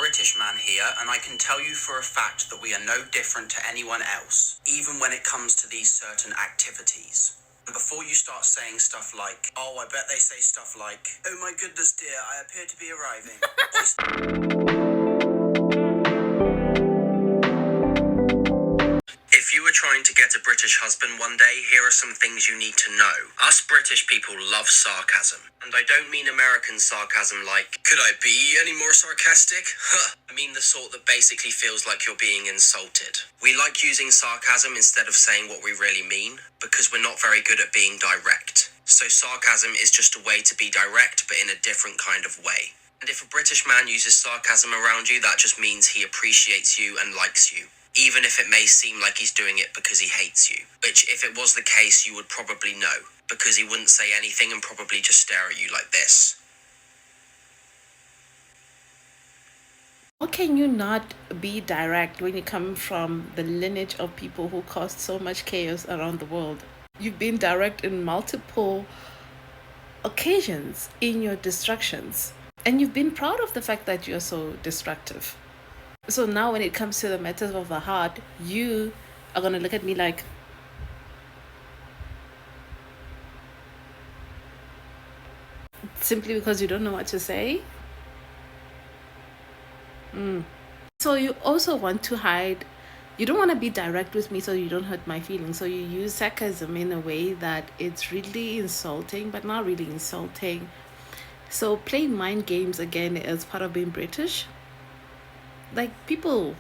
British man here, and I can tell you for a fact that we are no different to anyone else, even when it comes to these certain activities. And before you start saying stuff like, oh, I bet they say stuff like, oh my goodness dear, I appear to be arriving. If you were trying to get a British husband one day, here are some things you need to know. Us British people love sarcasm. And I don't mean American sarcasm like, could I be any more sarcastic? Huh. I mean the sort that basically feels like you're being insulted. We like using sarcasm instead of saying what we really mean, because we're not very good at being direct. So sarcasm is just a way to be direct, but in a different kind of way. And if a British man uses sarcasm around you, that just means he appreciates you and likes you. Even if it may seem like he's doing it because he hates you. Which, if it was the case, you would probably know, because he wouldn't say anything and probably just stare at you like this. How can you not be direct when you come from the lineage of people who caused so much chaos around the world? You've been direct in multiple occasions in your destructions, and you've been proud of the fact that you're so destructive. So now when it comes to the matters of the heart, you are going to look at me like, simply because you don't know what to say. So you also want to hide. You don't want to be direct with me so you don't hurt my feelings. So you use sarcasm in a way that it's really insulting, but not really insulting. So playing mind games again is part of being British. Like, people.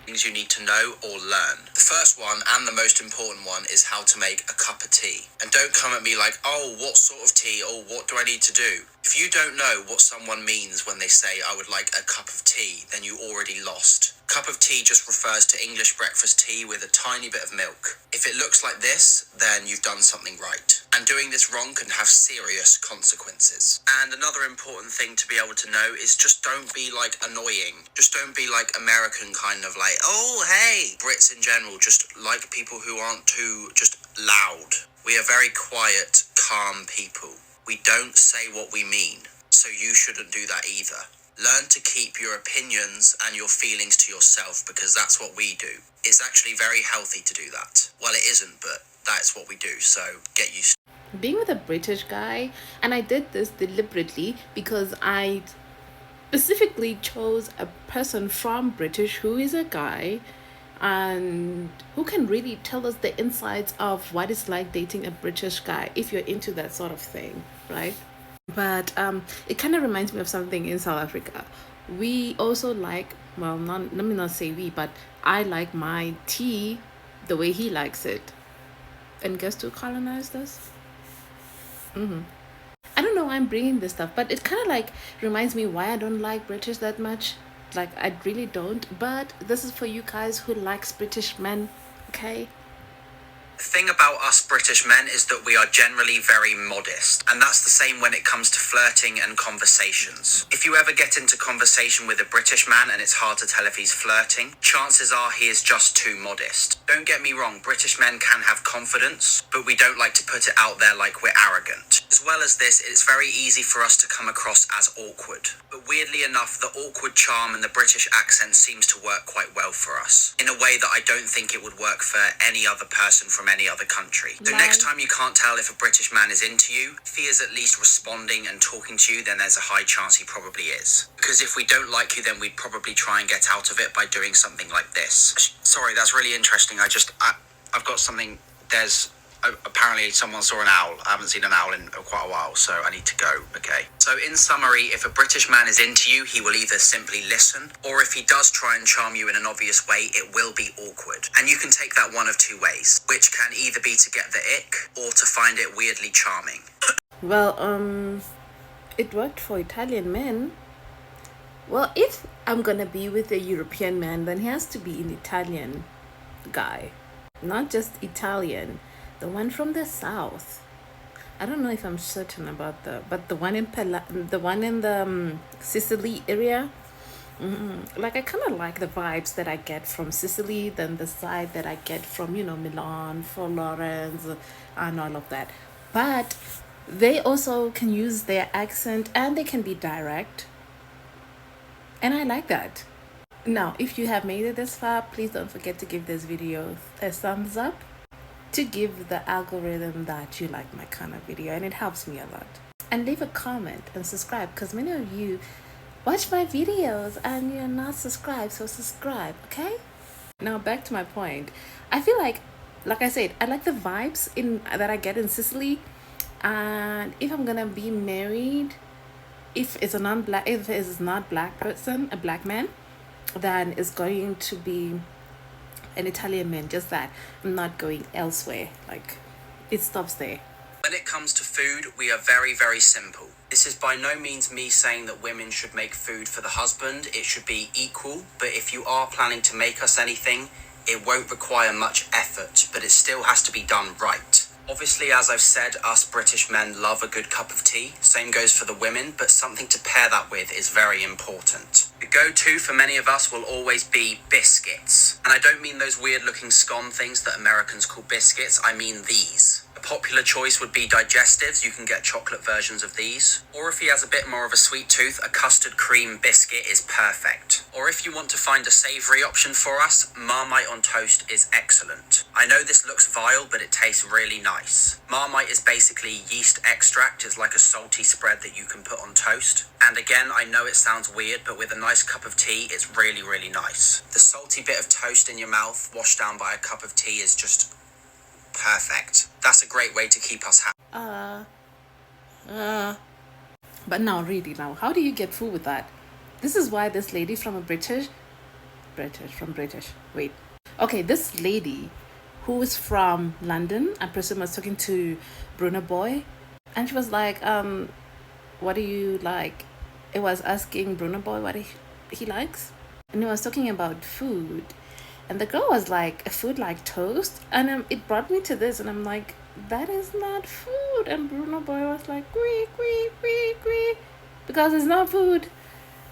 Things you need to know or learn. The first one, and the most important one, is how to make a cup of tea. And don't come at me like, oh, what sort of tea, or what do I need to do? If you don't know what someone means when they say, I would like a cup of tea, then you already lost. Cup of tea just refers to English breakfast tea with a tiny bit of milk. If it looks like this, then you've done something right. And doing this wrong can have serious consequences. And another important thing to be able to know is just don't be like annoying. Just don't be like American kind of like, oh, hey. Brits in general just like people who aren't too just loud. We are very quiet, calm people. We don't say what we mean. So you shouldn't do that either. Learn to keep your opinions and your feelings to yourself, because that's what we do. It's actually very healthy to do that. Well, it isn't, but that's what we do, so get used to it. Being with a British guy, and I did this deliberately because I specifically chose a person from British who is a guy and who can really tell us the insides of what it's like dating a British guy if you're into that sort of thing, right? But it kind of reminds me of something in South Africa. We also like, well, not, let me not say we, but I like my tea the way he likes it. And guess who colonized us? I don't know why I'm bringing this stuff, but it kind of like reminds me why I don't like British that much. Like, I really don't. But this is for you guys who likes British men, okay? The thing about us British men is that we are generally very modest, and that's the same when it comes to flirting and conversations. If you ever get into conversation with a British man and it's hard to tell if he's flirting, chances are he is just too modest. Don't get me wrong, British men can have confidence, but we don't like to put it out there like we're arrogant. As well as this, it's very easy for us to come across as awkward. But weirdly enough, the awkward charm and the British accent seems to work quite well for us, in a way that I don't think it would work for any other person from any other country. So next time you can't tell if a British man is into you, if he is at least responding and talking to you, then there's a high chance he probably is. Because if we don't like you, then we'd probably try and get out of it by doing something like this. Sorry, that's really interesting. I've got something. There's apparently someone saw an owl. I haven't seen an owl in quite a while, so I need to go, okay? So in summary, if a British man is into you, he will either simply listen, or if he does try and charm you in an obvious way, it will be awkward. And you can take that one of two ways, which can either be to get the ick, or to find it weirdly charming. Well, it worked for Italian men. Well, if I'm gonna be with a European man, then he has to be an Italian guy. Not just Italian. The one from the south. I don't know if I'm certain about but the one in the Sicily area. Like, I kind of like the vibes that I get from Sicily than the side that I get from, Milan, Florence, and all of that. But they also can use their accent and they can be direct. And I like that. Now, if you have made it this far, please don't forget to give this video a thumbs up to give the algorithm that you like my kind of video, and it helps me a lot. And leave a comment and subscribe, because many of you watch my videos and you're not subscribed, so subscribe, okay? Now back to my point. I feel like I said, I like the vibes in that I get in Sicily. And if I'm gonna be married, if it's not black person, a black man, then it's going to be an Italian man. Just that I'm not going elsewhere. Like, it stops there. When it comes to food, we are very, very simple. This is by no means me saying that women should make food for the husband. It should be equal. But if you are planning to make us anything, it won't require much effort, but it still has to be done right. Obviously, as I've said, us British men love a good cup of tea. Same goes for the women, but something to pair that with is very important. The go-to for many of us will always be biscuits. And I don't mean those weird-looking scone things that Americans call biscuits, I mean these. A popular choice would be digestives. You can get chocolate versions of these. Or if he has a bit more of a sweet tooth, a custard cream biscuit is perfect. Or if you want to find a savoury option for us, Marmite on toast is excellent. I know this looks vile, but it tastes really nice. Marmite is basically yeast extract. It's like a salty spread that you can put on toast. And again, I know it sounds weird, but with a nice cup of tea, it's really, really nice. The salty bit of toast in your mouth, washed down by a cup of tea, is just perfect. That's a great way to keep us happy. But now, really, now, how do you get full with that? This is why this lady from British. Wait. Okay, this lady who is from London, I presume was talking to Bruno Boy, and she was like, what do you like? It was asking Bruno Boy what he likes, and he was talking about food, and the girl was like, food like toast, and it brought me to this, and I'm like, that is not food. And Bruno Boy was like, because it's not food.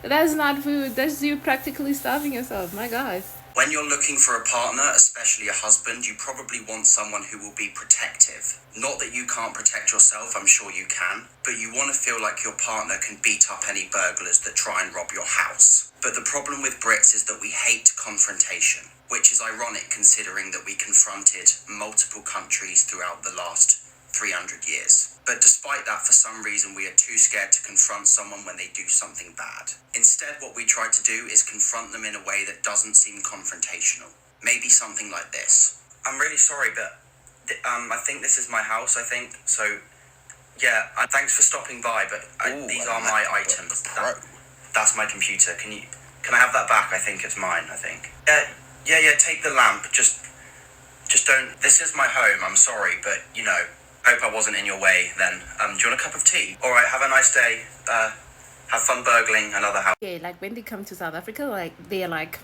That's not food. That's you practically starving yourself. My God. When you're looking for a partner, especially a husband, you probably want someone who will be protective. Not that you can't protect yourself, I'm sure you can, but you want to feel like your partner can beat up any burglars that try and rob your house. But the problem with Brits is that we hate confrontation, which is ironic considering that we confronted multiple countries throughout the last 300 years. But despite that, for some reason, we are too scared to confront someone when they do something bad. Instead, what we try to do is confront them in a way that doesn't seem confrontational. Maybe something like this. I'm really sorry, but I think this is my house, I think. So, yeah, thanks for stopping by, but these are my items. That's my computer. Can I have that back? I think it's mine, I think. Yeah, take the lamp. Just don't. This is my home, I'm sorry, but, hope I wasn't in your way then. Do you want a cup of tea? All right, have a nice day. Have fun burgling another house. Okay, like when they come to South Africa, like they're like,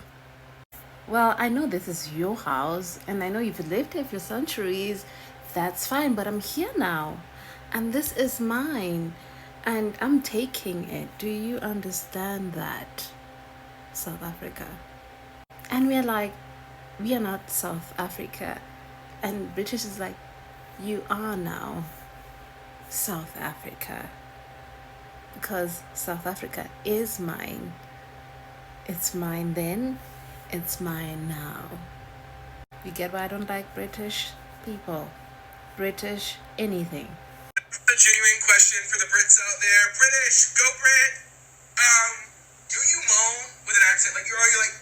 well, I know this is your house and I know you've lived here for centuries. That's fine, but I'm here now and this is mine and I'm taking it. Do you understand that, South Africa? And we're like, we are not South Africa. And British is like, you are now South Africa, because South Africa is mine. It's mine then, it's mine now. You get why I don't like British people? British anything. A genuine question for the Brits out there. British, go Brit. Do you moan with an accent? Like, are you like,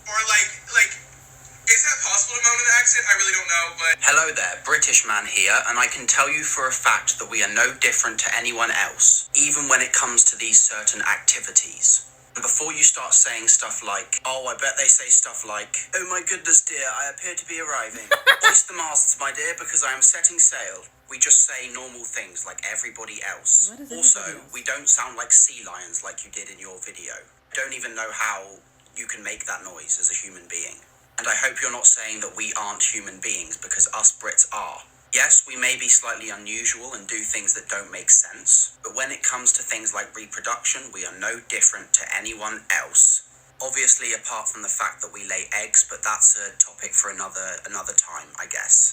or like, is that possible to moan with an accent? I really don't know, but... Hello there, British man here, and I can tell you for a fact that we are no different to anyone else, even when it comes to these certain activities. And before you start saying stuff like, oh, I bet they say stuff like, oh my goodness dear, I appear to be arriving. Hoist the masts, my dear, because I am setting sail. We just say normal things like everybody else. What is Also, everybody else? we don't sound like sea lions like you did in your video. I don't even know how you can make that noise as a human being. And I hope you're not saying that we aren't human beings, because us Brits are. Yes, we may be slightly unusual and do things that don't make sense, but when it comes to things like reproduction, we are no different to anyone else. Obviously, apart from the fact that we lay eggs, but that's a topic for another time, I guess.